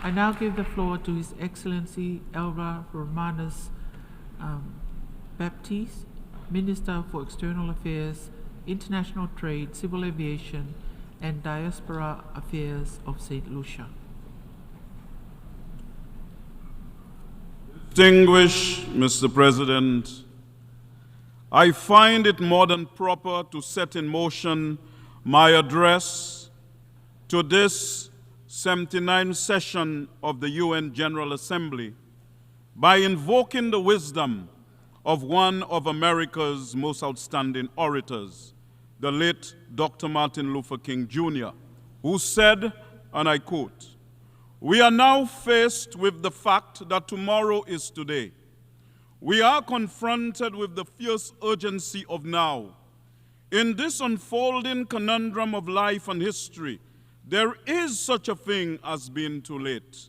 I now give the floor to His Excellency Alva Romanus Baptiste, Minister for External Affairs, International Trade, Civil Aviation, and Diaspora Affairs of St. Lucia. Distinguished Mr. President, I find it more than proper to set in motion my address to this 79th session of the UN General Assembly by invoking the wisdom of one of America's most outstanding orators, the late Dr. Martin Luther King Jr., who said, and I quote, "We are now faced with the fact that tomorrow is today. We are confronted with the fierce urgency of now. In this unfolding conundrum of life and history, there is such a thing as being too late.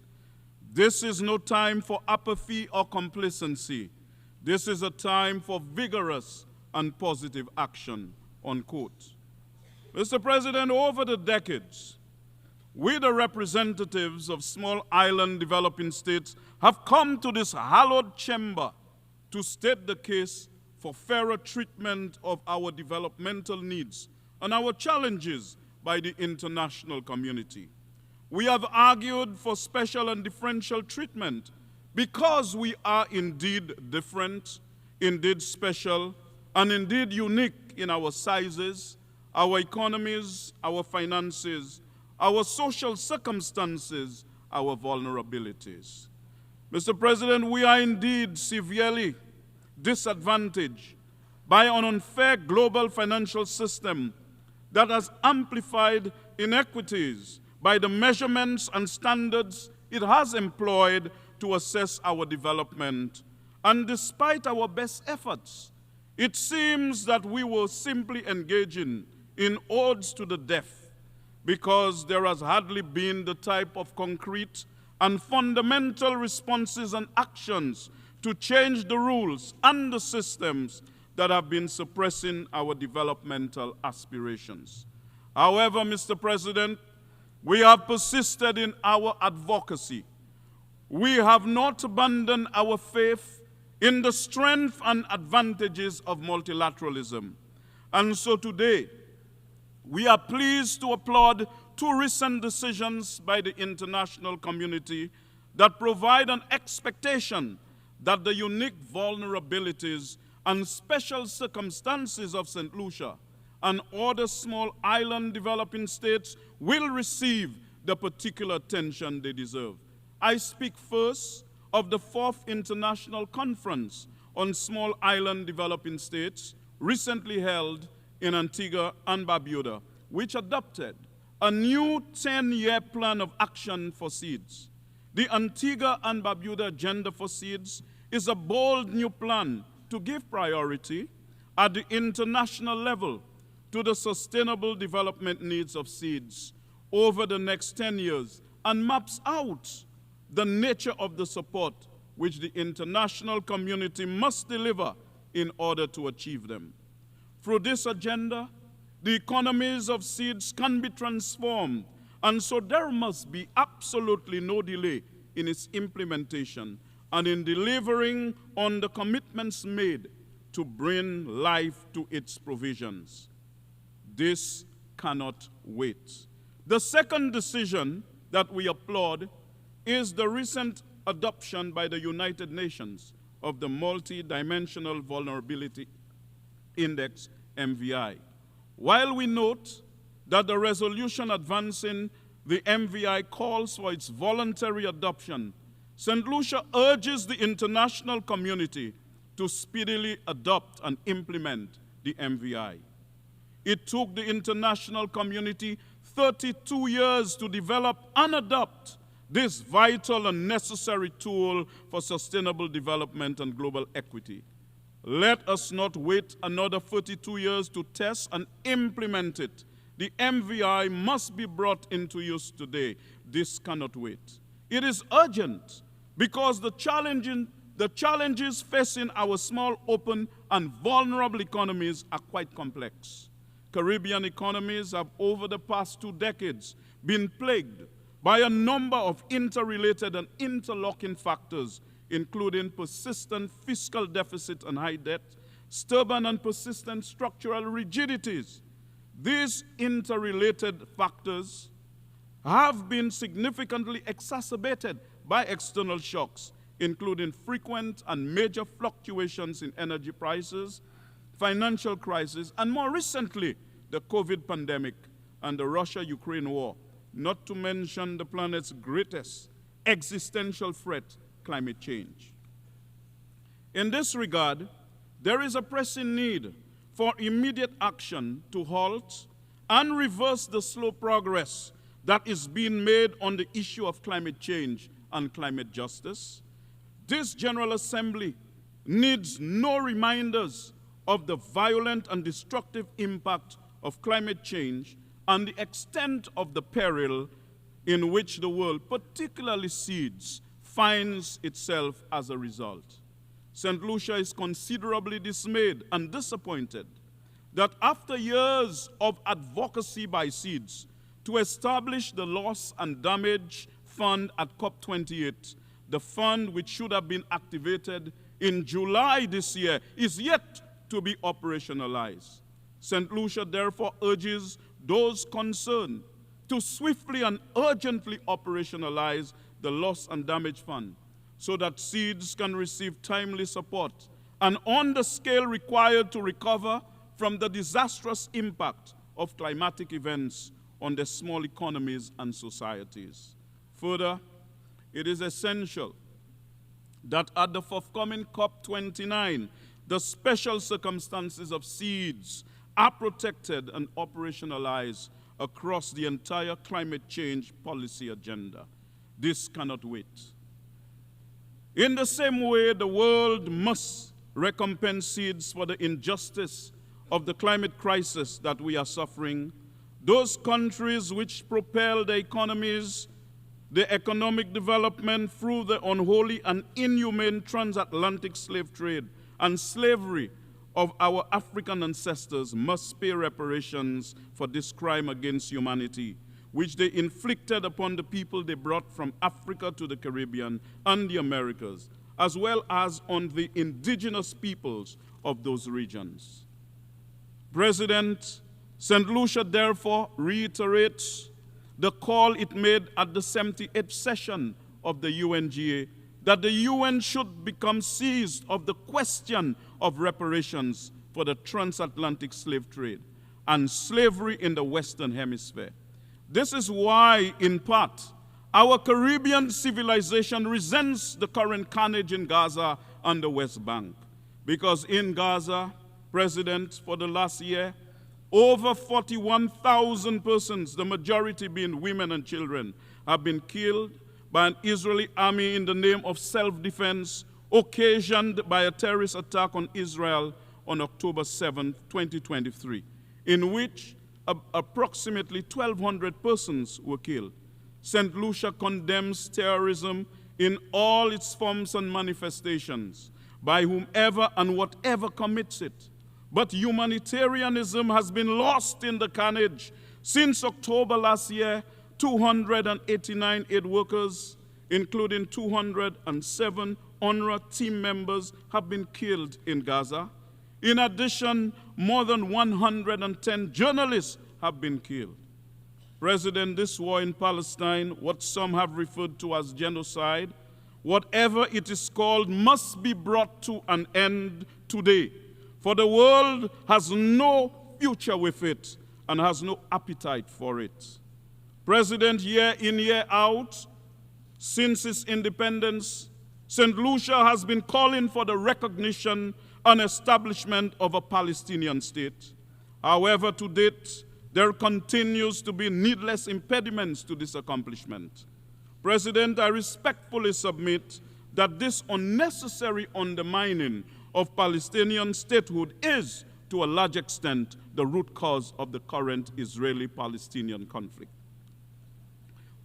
This is no time for apathy or complacency. This is a time for vigorous and positive action," unquote. Mr. President, over the decades, we, the representatives of small island developing states, have come to this hallowed chamber to state the case for fairer treatment of our developmental needs and our challenges by the international community. We have argued for special and differential treatment because we are indeed different, indeed special, and indeed unique in our sizes, our economies, our finances, our social circumstances, our vulnerabilities. Mr. President, we are indeed severely disadvantaged by an unfair global financial system that has amplified inequities by the measurements and standards it has employed to assess our development. And despite our best efforts, it seems that we were simply engaging in odes to the deaf, because there has hardly been the type of concrete and fundamental responses and actions to change the rules and the systems that have been suppressing our developmental aspirations. However, Mr. President, we have persisted in our advocacy. We have not abandoned our faith in the strength and advantages of multilateralism. And so today, we are pleased to applaud two recent decisions by the international community that provide an expectation that the unique vulnerabilities and special circumstances of St. Lucia and other small island developing states will receive the particular attention they deserve. I speak first of the 4th International Conference on Small Island Developing States, recently held in Antigua and Barbuda, which adopted a new 10-year plan of action for seeds. The Antigua and Barbuda Agenda for Seeds is a bold new plan to give priority at the international level to the sustainable development needs of seeds over the next 10 years and maps out the nature of the support which the international community must deliver in order to achieve them. Through this agenda, the economies of seeds can be transformed, and so there must be absolutely no delay in its implementation and in delivering on the commitments made to bring life to its provisions. This cannot wait. The second decision that we applaud is the recent adoption by the United Nations of the Multi-Dimensional Vulnerability Index, MVI. While we note that the resolution advancing the MVI calls for its voluntary adoption, St. Lucia urges the international community to speedily adopt and implement the MVI. It took the international community 32 years to develop and adopt this vital and necessary tool for sustainable development and global equity. Let us not wait another 32 years to test and implement it. The MVI must be brought into use today. This cannot wait. It is urgent because the challenges facing our small, open, and vulnerable economies are quite complex. Caribbean economies have, over the past 2 decades, been plagued by a number of interrelated and interlocking factors, including persistent fiscal deficit and high debt, stubborn and persistent structural rigidities. These interrelated factors have been significantly exacerbated by external shocks, including frequent and major fluctuations in energy prices, financial crisis, and more recently, the COVID pandemic and the Russia-Ukraine war, not to mention the planet's greatest existential threat, climate change. In this regard, there is a pressing need for immediate action to halt and reverse the slow progress that is being made on the issue of climate change and climate justice. This General Assembly needs no reminders of the violent and destructive impact of climate change and the extent of the peril in which the world, particularly seeds, finds itself as a result. St. Lucia is considerably dismayed and disappointed that after years of advocacy by seeds to establish the Loss and Damage Fund at COP28, the fund which should have been activated in July this year is yet to be operationalized. St. Lucia therefore urges those concerned to swiftly and urgently operationalize the Loss and Damage Fund so that seeds can receive timely support and on the scale required to recover from the disastrous impact of climatic events on their small economies and societies. Further, it is essential that at the forthcoming COP29, the special circumstances of seeds are protected and operationalized across the entire climate change policy agenda. This cannot wait. In the same way, the world must recompense seeds for the injustice of the climate crisis that we are suffering. Those countries which propel their economies, the economic development through the unholy and inhumane transatlantic slave trade and slavery of our African ancestors must pay reparations for this crime against humanity, which they inflicted upon the people they brought from Africa to the Caribbean and the Americas, as well as on the indigenous peoples of those regions. President St. Lucia therefore reiterates the call it made at the 78th session of the UNGA that the UN should become seized of the question of reparations for the transatlantic slave trade and slavery in the Western Hemisphere. This is why, in part, our Caribbean civilization resents the current carnage in Gaza and the West Bank. Because in Gaza, President, for the last year, over 41,000 persons, the majority being women and children, have been killed by an Israeli army in the name of self-defense, occasioned by a terrorist attack on Israel on October 7, 2023, in which approximately 1,200 persons were killed. St. Lucia condemns terrorism in all its forms and manifestations, by whomever and whatever commits it. But humanitarianism has been lost in the carnage. Since October last year, 289 aid workers, including 207 UNRWA team members, have been killed in Gaza. In addition, more than 110 journalists have been killed. President, this war in Palestine, what some have referred to as genocide, whatever it is called, must be brought to an end today. For the world has no future with it and has no appetite for it. President, year in, year out, since its independence, St. Lucia has been calling for the recognition and establishment of a Palestinian state. However, to date, there continues to be needless impediments to this accomplishment. President, I respectfully submit that this unnecessary undermining of Palestinian statehood is, to a large extent, the root cause of the current Israeli-Palestinian conflict.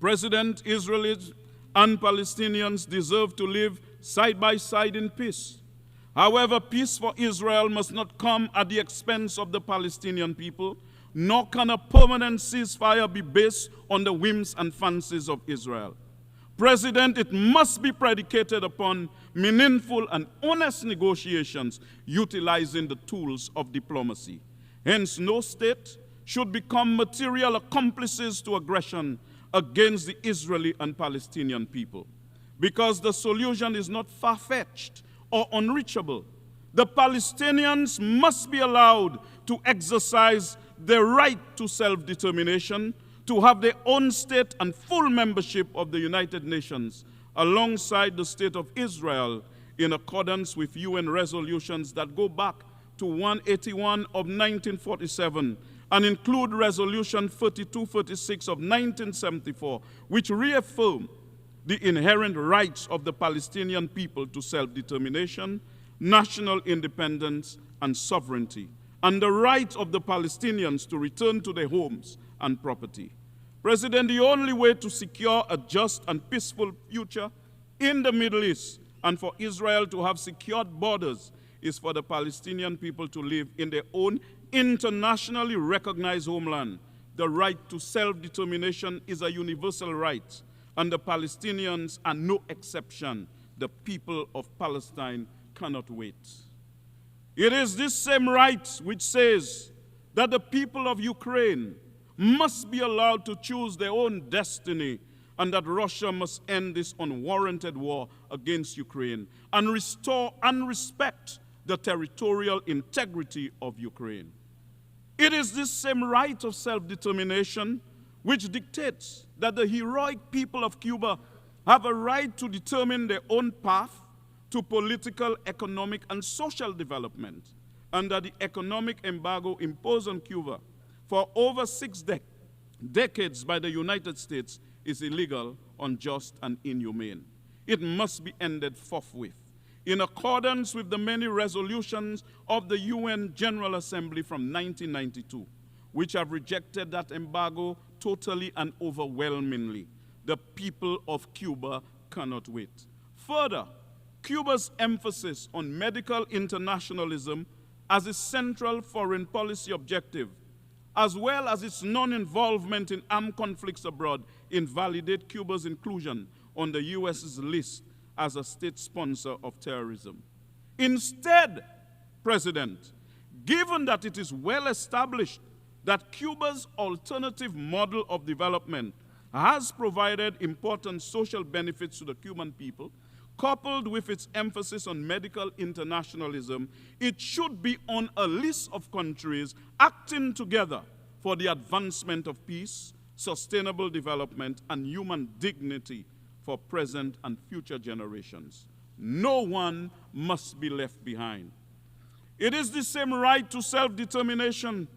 President, Israelis and Palestinians deserve to live side by side in peace. However, peace for Israel must not come at the expense of the Palestinian people, nor can a permanent ceasefire be based on the whims and fancies of Israel. President, it must be predicated upon meaningful and honest negotiations utilizing the tools of diplomacy. Hence, no state should become material accomplices to aggression against the Israeli and Palestinian people. Because the solution is not far-fetched or unreachable. The Palestinians must be allowed to exercise their right to self-determination, to have their own state and full membership of the United Nations, alongside the state of Israel, in accordance with UN resolutions that go back to 181 of 1947 and include Resolution 3246 of 1974, which reaffirm the inherent rights of the Palestinian people to self-determination, national independence, and sovereignty, and the right of the Palestinians to return to their homes and property. President, the only way to secure a just and peaceful future in the Middle East and for Israel to have secured borders is for the Palestinian people to live in their own internationally recognized homeland. The right to self-determination is a universal right, and the Palestinians are no exception. The people of Palestine cannot wait. It is this same right which says that the people of Ukraine must be allowed to choose their own destiny, and that Russia must end this unwarranted war against Ukraine and restore and respect the territorial integrity of Ukraine. It is this same right of self-determination which dictates that the heroic people of Cuba have a right to determine their own path to political, economic, and social development, and that the economic embargo imposed on Cuba for over 6 decades by the United States is illegal, unjust, and inhumane. It must be ended forthwith, in accordance with the many resolutions of the UN General Assembly from 1992, which have rejected that embargo totally and overwhelmingly. The people of Cuba cannot wait. Further, Cuba's emphasis on medical internationalism as its central foreign policy objective, as well as its non-involvement in armed conflicts abroad, invalidate Cuba's inclusion on the US's list as a state sponsor of terrorism. Instead, President, given that it is well established that Cuba's alternative model of development has provided important social benefits to the Cuban people, coupled with its emphasis on medical internationalism, it should be on a list of countries acting together for the advancement of peace, sustainable development, and human dignity for present and future generations. No one must be left behind. It is the same right to self-determination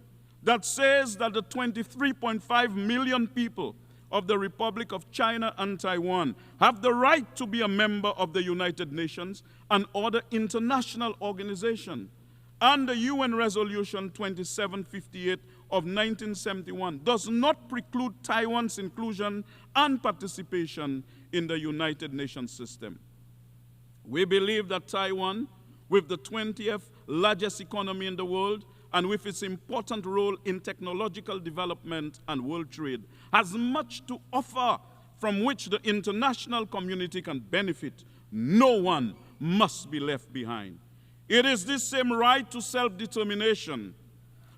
that says that the 23.5 million people of the Republic of China and Taiwan have the right to be a member of the United Nations and other international organizations. And the UN Resolution 2758 of 1971 does not preclude Taiwan's inclusion and participation in the United Nations system. We believe that Taiwan, with the 20th largest economy in the world, and with its important role in technological development and world trade, has much to offer from which the international community can benefit. No one must be left behind. It is this same right to self-determination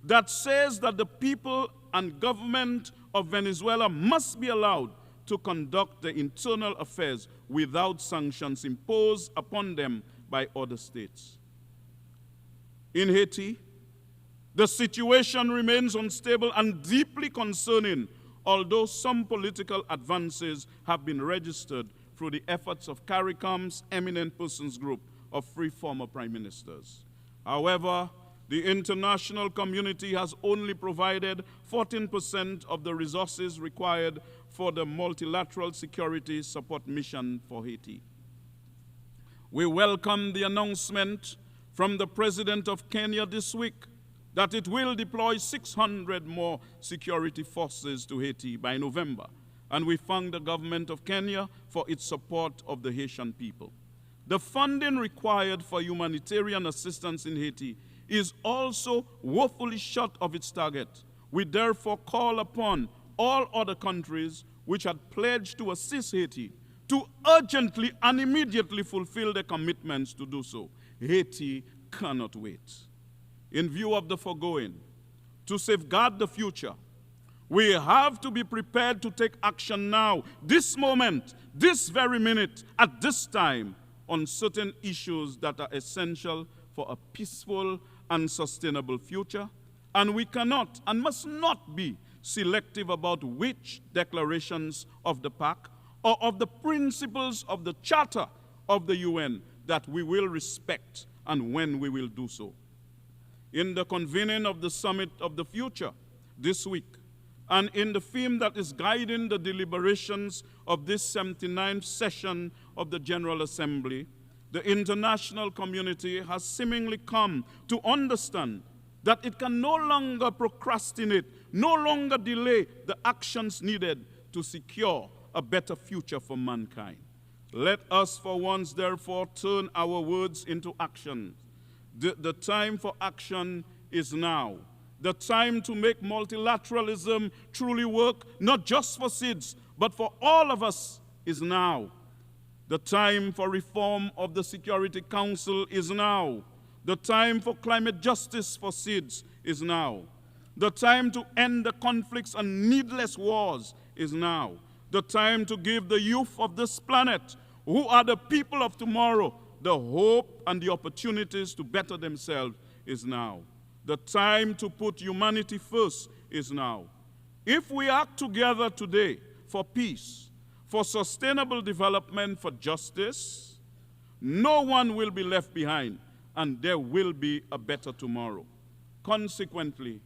that says that the people and government of Venezuela must be allowed to conduct their internal affairs without sanctions imposed upon them by other states. In Haiti, the situation remains unstable and deeply concerning, although some political advances have been registered through the efforts of CARICOM's Eminent Persons Group of 3 former prime ministers. However, the international community has only provided 14% of the resources required for the multilateral security support mission for Haiti. We welcome the announcement from the President of Kenya this week that it will deploy 600 more security forces to Haiti by November, and we thank the government of Kenya for its support of the Haitian people. The funding required for humanitarian assistance in Haiti is also woefully short of its target, We therefore call upon all other countries which had pledged to assist Haiti to urgently and immediately fulfill their commitments to do so. Haiti cannot wait. In view of the foregoing, to safeguard the future, we have to be prepared to take action now, this moment, this very minute, at this time, on certain issues that are essential for a peaceful and sustainable future. And we cannot and must not be selective about which declarations of the pact or of the principles of the Charter of the UN that we will respect and when we will do so. In the convening of the Summit of the Future this week, and in the theme that is guiding the deliberations of this 79th session of the General Assembly, the international community has seemingly come to understand that it can no longer procrastinate, no longer delay the actions needed to secure a better future for mankind. Let us for once, therefore, turn our words into action. The time for action is now. The time to make multilateralism truly work, not just for SIDS, but for all of us, is now. The time for reform of the Security Council is now. The time for climate justice for SIDS is now. The time to end the conflicts and needless wars is now. The time to give the youth of this planet, who are the people of tomorrow, the hope and the opportunities to better themselves is now. The time to put humanity first is now. If we act together today for peace, for sustainable development, for justice, no one will be left behind, and there will be a better tomorrow. Consequently,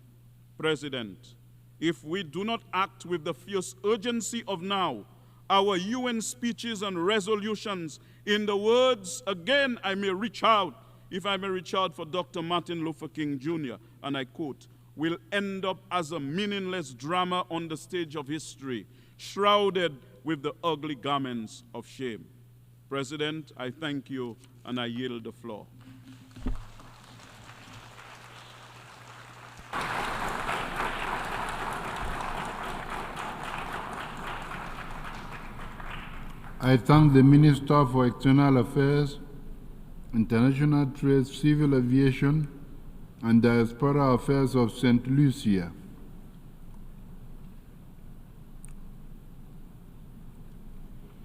President, if we do not act with the fierce urgency of now, our UN speeches and resolutions, in the words, again, I may reach out, if I may reach out for Dr. Martin Luther King Jr., and I quote, will end up as a meaningless drama on the stage of history, shrouded with the ugly garments of shame. President, I thank you, and I yield the floor. I thank the Minister for External Affairs, International Trade, Civil Aviation, and Diaspora Affairs of St. Lucia.